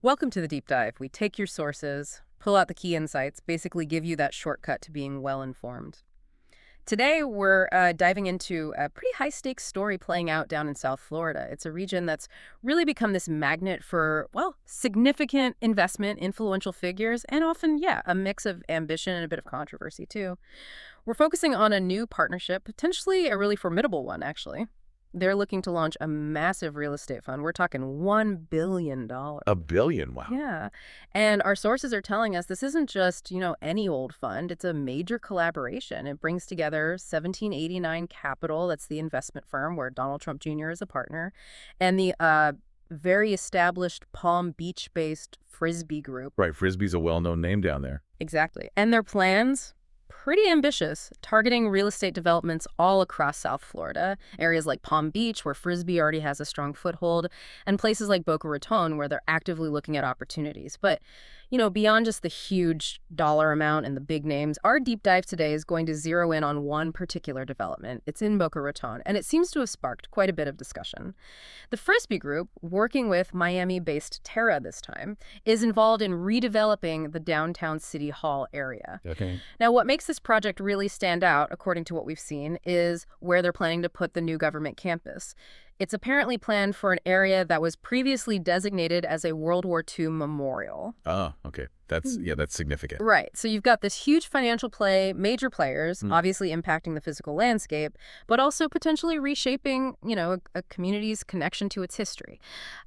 Welcome to the deep dive. We take your sources, pull out the key insights, basically give you that shortcut to being well informed. Today, we're diving into a pretty high stakes story playing out down in South Florida. It's a region that's really become this magnet for, well, significant investment, influential figures, and often, yeah, a mix of ambition and a bit of controversy, too. We're focusing on a new partnership, potentially a really formidable one, actually. They're looking to launch a massive real estate fund. We're talking $1 billion. A billion, wow. Yeah. And our sources are telling us this isn't just, any old fund. It's a major collaboration. It brings together 1789 Capital, that's the investment firm where Donald Trump Jr. is a partner, and the very established Palm Beach-based Frisbie Group. Right, Frisbee's a well-known name down there. Exactly. And their plans, pretty ambitious, targeting real estate developments all across South Florida, areas like Palm Beach, where Frisbie already has a strong foothold, and places like Boca Raton, where they're actively looking at opportunities. But, beyond just the huge dollar amount and the big names, our deep dive today is going to zero in on one particular development. It's in Boca Raton, and it seems to have sparked quite a bit of discussion. The Frisbie Group, working with Miami-based Terra this time, is involved in redeveloping the downtown City Hall area. Okay. Now, what makes this project really stand out, according to what we've seen, is where they're planning to put the new government campus. It's apparently planned for an area that was previously designated as a World War II memorial. Oh, okay. That's significant. Right. So you've got this huge financial play, major players, obviously impacting the physical landscape, but also potentially reshaping, a community's connection to its history.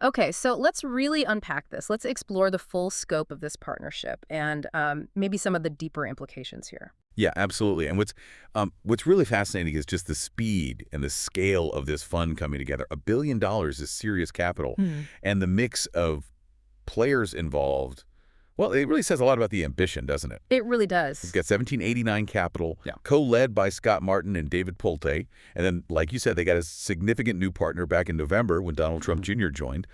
Okay, so let's really unpack this. Let's explore the full scope of this partnership and maybe some of the deeper implications here. Yeah, absolutely. And what's really fascinating is just the speed and the scale of this fund coming together. $1 billion is serious capital, and the mix of players involved. Well, it really says a lot about the ambition, doesn't it? It really does. We've got 1789 Capital, Yeah. co-led by Scott Martin and David Pulte. And then, like you said, they got a significant new partner back in November when Donald Trump Jr. joined.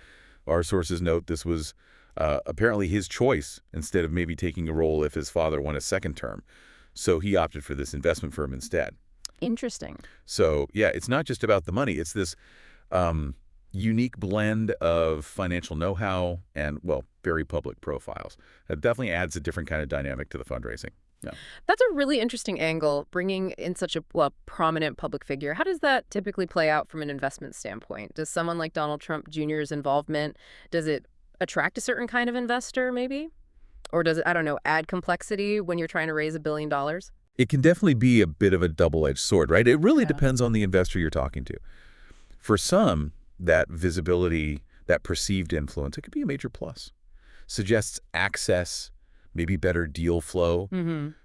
Our sources note this was apparently his choice instead of maybe taking a role if his father won a second term. So he opted for this investment firm instead. Interesting. So, yeah, it's not just about the money. It's this unique blend of financial know-how and, well, very public profiles. That definitely adds a different kind of dynamic to the fundraising. Yeah. That's a really interesting angle, bringing in such a prominent public figure. How does that typically play out from an investment standpoint? Does someone like Donald Trump Jr.'s involvement, does it attract a certain kind of investor, maybe? Or does it, I don't know, add complexity when you're trying to raise $1 billion? It can definitely be a bit of a double-edged sword, right? It really Yeah. depends on the investor you're talking to. For some, that visibility, that perceived influence, it could be a major plus. Suggests access, maybe better deal flow.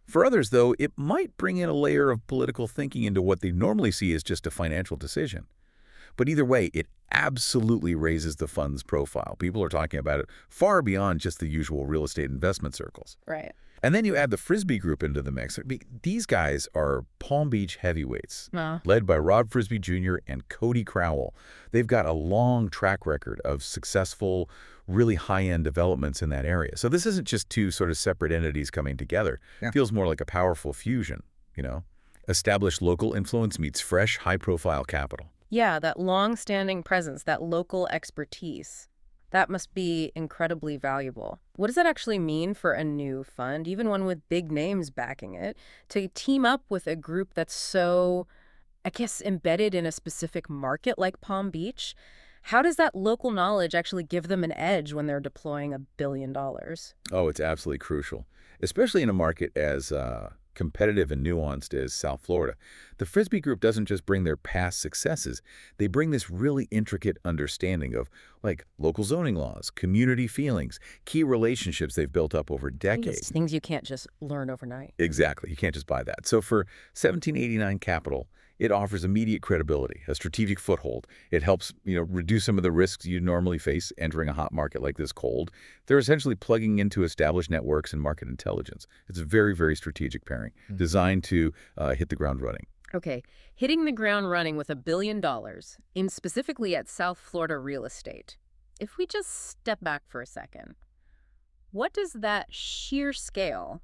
For others, though, it might bring in a layer of political thinking into what they normally see as just a financial decision. But either way, it absolutely raises the fund's profile. People are talking about it far beyond just the usual real estate investment circles. Right. And then you add the Frisbie Group into the mix. These guys are Palm Beach heavyweights, Wow. led by Rob Frisbie Jr. and Cody Crowell. They've got a long track record of successful, really high-end developments in that area. So this isn't just two sort of separate entities coming together. Yeah. It feels more like a powerful fusion, Established local influence meets fresh, high-profile capital. Yeah, that long-standing presence, that local expertise, that must be incredibly valuable. What does that actually mean for a new fund, even one with big names backing it, to team up with a group that's so, I guess, embedded in a specific market like Palm Beach? How does that local knowledge actually give them an edge when they're deploying $1 billion? Oh, it's absolutely crucial, especially in a market as competitive and nuanced as South Florida. The Frisbie Group doesn't just bring their past successes. They bring this really intricate understanding of, like, local zoning laws, community feelings, key relationships they've built up over decades. Things you can't just learn overnight. Exactly. You can't just buy that. So for 1789 Capital, it offers immediate credibility, a strategic foothold. It helps, reduce some of the risks you normally face entering a hot market like this cold. They're essentially plugging into established networks and market intelligence. It's a very, very strategic pairing designed to hit the ground running. Okay, hitting the ground running with $1 billion, aimed specifically at South Florida real estate. If we just step back for a second, what does that sheer scale,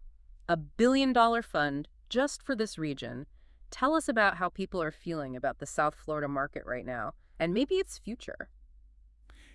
$1 billion fund just for this region, tell us about how people are feeling about the South Florida market right now, and maybe its future?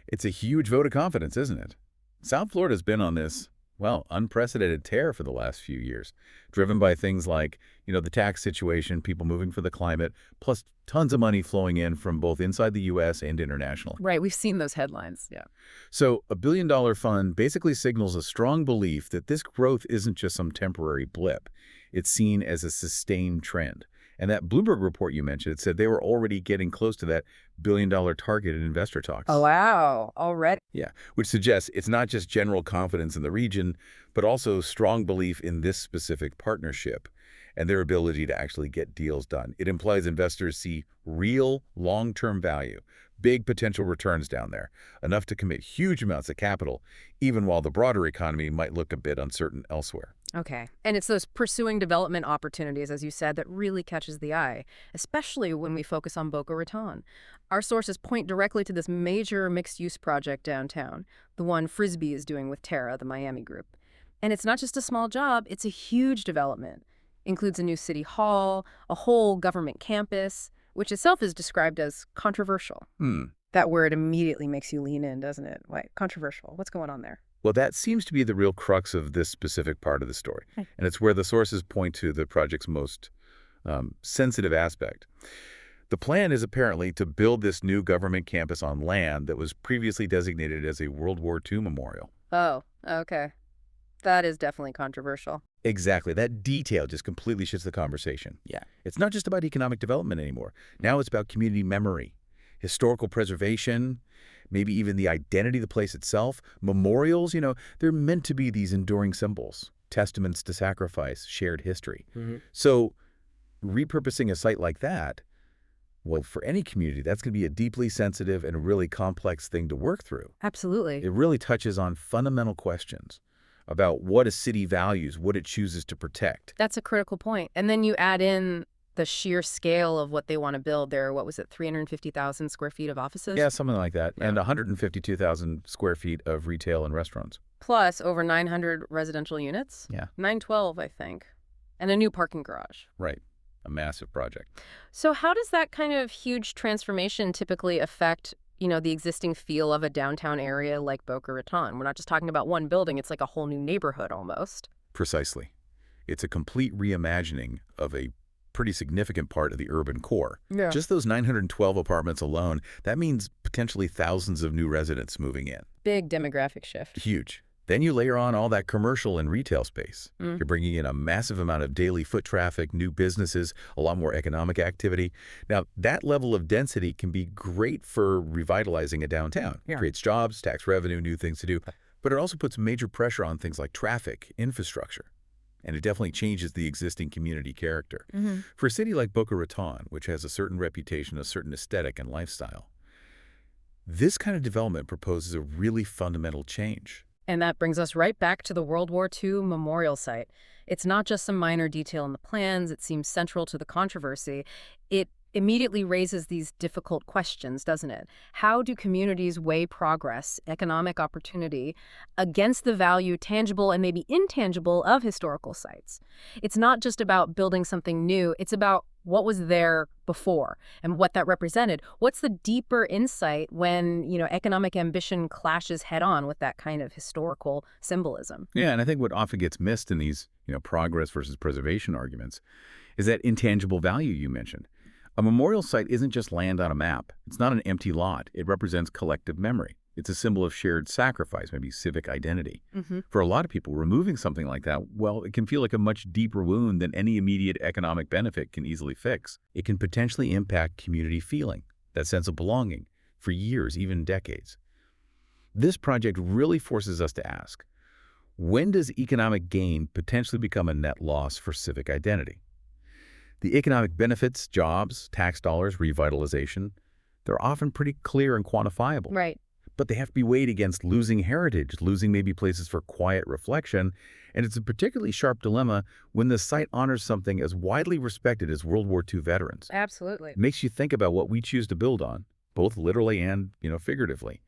It's a huge vote of confidence, isn't it? South Florida's been on this, well, unprecedented tear for the last few years, driven by things like, the tax situation, people moving for the climate, plus tons of money flowing in from both inside the U.S. and internationally. Right, we've seen those headlines. Yeah. So a billion-dollar fund basically signals a strong belief that this growth isn't just some temporary blip. It's seen as a sustained trend. And that Bloomberg report you mentioned, it said they were already getting close to that billion-dollar target in investor talks. Oh, wow. Already. Yeah, which suggests it's not just general confidence in the region, but also strong belief in this specific partnership and their ability to actually get deals done. It implies investors see real long-term value, big potential returns down there, enough to commit huge amounts of capital, even while the broader economy might look a bit uncertain elsewhere. Okay. And it's those pursuing development opportunities, as you said, that really catches the eye, especially when we focus on Boca Raton. Our sources point directly to this major mixed-use project downtown, the one Frisbie is doing with Terra, the Miami group. And it's not just a small job, it's a huge development. Includes a new city hall, a whole government campus, which itself is described as controversial. That word immediately makes you lean in, doesn't it? Why, controversial. What's going on there? Well, that seems to be the real crux of this specific part of the story, and it's where the sources point to the project's most sensitive aspect. The plan is apparently to build this new government campus on land that was previously designated as a World War II memorial. Oh, okay. That is definitely controversial. Exactly. That detail just completely shifts the conversation. Yeah. It's not just about economic development anymore. Now it's about community memory, historical preservation, maybe even the identity of the place itself. Memorials, they're meant to be these enduring symbols, testaments to sacrifice, shared history. So repurposing a site like that, well, for any community, that's going to be a deeply sensitive and really complex thing to work through. Absolutely. It really touches on fundamental questions about what a city values, what it chooses to protect. That's a critical point. And then you add in the sheer scale of what they want to build. There, what was it, 350,000 square feet of offices? Yeah, something like that. Yeah. And 152,000 square feet of retail and restaurants. Plus over 900 residential units? Yeah. 912, I think. And a new parking garage. Right. A massive project. So how does that kind of huge transformation typically affect, the existing feel of a downtown area like Boca Raton? We're not just talking about one building. It's like a whole new neighborhood almost. Precisely. It's a complete reimagining of a pretty significant part of the urban core. Yeah. Just those 912 apartments alone, that means potentially thousands of new residents moving in. Big demographic shift. Huge. Then you layer on all that commercial and retail space. You're bringing in a massive amount of daily foot traffic, new businesses, a lot more economic activity. Now, that level of density can be great for revitalizing a downtown. Yeah. It creates jobs, tax revenue, new things to do. But it also puts major pressure on things like traffic, infrastructure. And it definitely changes the existing community character. For a city like Boca Raton, which has a certain reputation, a certain aesthetic and lifestyle, this kind of development proposes a really fundamental change. And that brings us right back to the World War II memorial site. It's not just some minor detail in the plans. It seems central to the controversy. It immediately raises these difficult questions, doesn't it? How do communities weigh progress, economic opportunity, against the value, tangible and maybe intangible, of historical sites? It's not just about building something new. It's about what was there before and what that represented. What's the deeper insight when, economic ambition clashes head-on with that kind of historical symbolism? Yeah, and I think what often gets missed in these, progress versus preservation arguments is that intangible value you mentioned. A memorial site isn't just land on a map. It's not an empty lot. It represents collective memory. It's a symbol of shared sacrifice, maybe civic identity. For a lot of people, removing something like that, well, it can feel like a much deeper wound than any immediate economic benefit can easily fix. It can potentially impact community feeling, that sense of belonging, for years, even decades. This project really forces us to ask, when does economic gain potentially become a net loss for civic identity? The economic benefits, jobs, tax dollars, revitalization, they're often pretty clear and quantifiable. Right. But they have to be weighed against losing heritage, losing maybe places for quiet reflection. And it's a particularly sharp dilemma when the site honors something as widely respected as World War II veterans. Absolutely. It makes you think about what we choose to build on, both literally and, figuratively,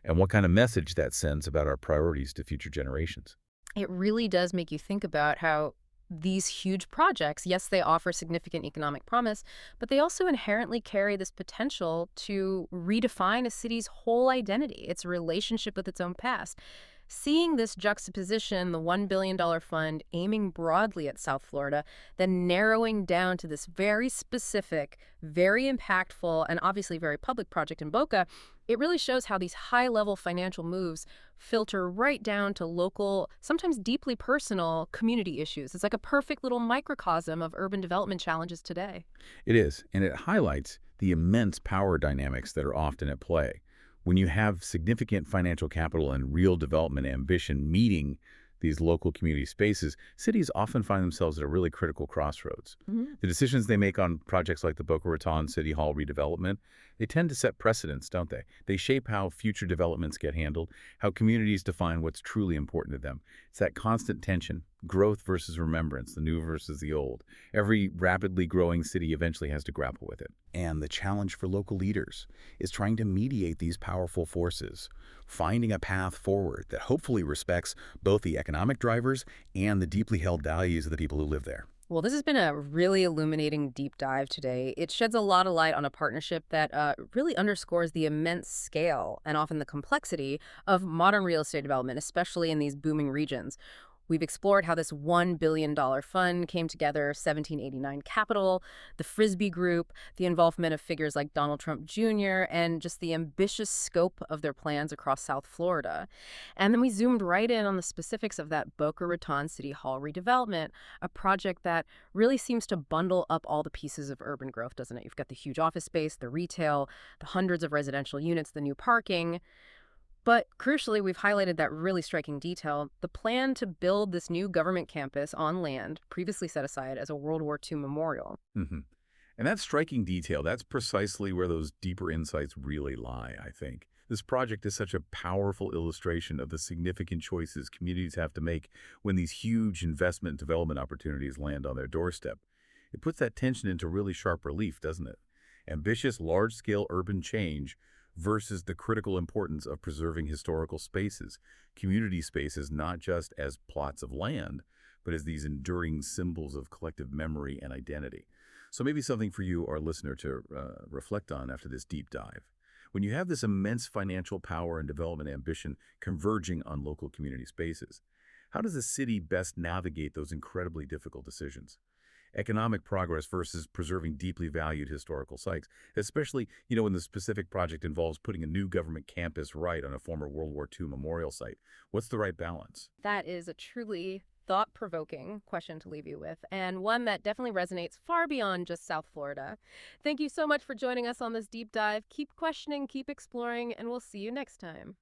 and what kind of message that sends about our priorities to future generations. It really does make you think about how these huge projects, yes, they offer significant economic promise, but they also inherently carry this potential to redefine a city's whole identity, its relationship with its own past. Seeing this juxtaposition, the $1 billion fund aiming broadly at South Florida, then narrowing down to this very specific, very impactful, and obviously very public project in Boca, it really shows how these high-level financial moves filter right down to local, sometimes deeply personal, community issues. It's like a perfect little microcosm of urban development challenges today. It is, and it highlights the immense power dynamics that are often at play. When you have significant financial capital and real development ambition meeting these local community spaces, cities often find themselves at a really critical crossroads. Mhm. The decisions they make on projects like the Boca Raton City Hall redevelopment, they tend to set precedents, don't they? They shape how future developments get handled, how communities define what's truly important to them. It's that constant tension, growth versus remembrance, the new versus the old. Every rapidly growing city eventually has to grapple with it. And the challenge for local leaders is trying to mediate these powerful forces, finding a path forward that hopefully respects both the economic drivers and the deeply held values of the people who live there. Well, this has been a really illuminating deep dive today. It sheds a lot of light on a partnership that really underscores the immense scale and often the complexity of modern real estate development, especially in these booming regions. We've explored how this $1 billion fund came together, 1789 Capital, the Frisbie Group, the involvement of figures like Donald Trump Jr., and just the ambitious scope of their plans across South Florida. And then we zoomed right in on the specifics of that Boca Raton City Hall redevelopment, a project that really seems to bundle up all the pieces of urban growth, doesn't it? You've got the huge office space, the retail, the hundreds of residential units, the new parking. But crucially, we've highlighted that really striking detail, the plan to build this new government campus on land previously set aside as a World War II memorial. hmm And that striking detail, that's precisely where those deeper insights really lie, I think. This project is such a powerful illustration of the significant choices communities have to make when these huge investment and development opportunities land on their doorstep. It puts that tension into really sharp relief, doesn't it? Ambitious, large-scale urban change versus the critical importance of preserving historical spaces, community spaces, not just as plots of land, but as these enduring symbols of collective memory and identity. So maybe something for you, our listener, to reflect on after this deep dive. When you have this immense financial power and development ambition converging on local community spaces, how does a city best navigate those incredibly difficult decisions? Economic progress versus preserving deeply valued historical sites, especially, when the specific project involves putting a new government campus right on a former World War II memorial site. What's the right balance? That is a truly thought-provoking question to leave you with, and one that definitely resonates far beyond just South Florida. Thank you so much for joining us on this deep dive. Keep questioning, keep exploring, and we'll see you next time.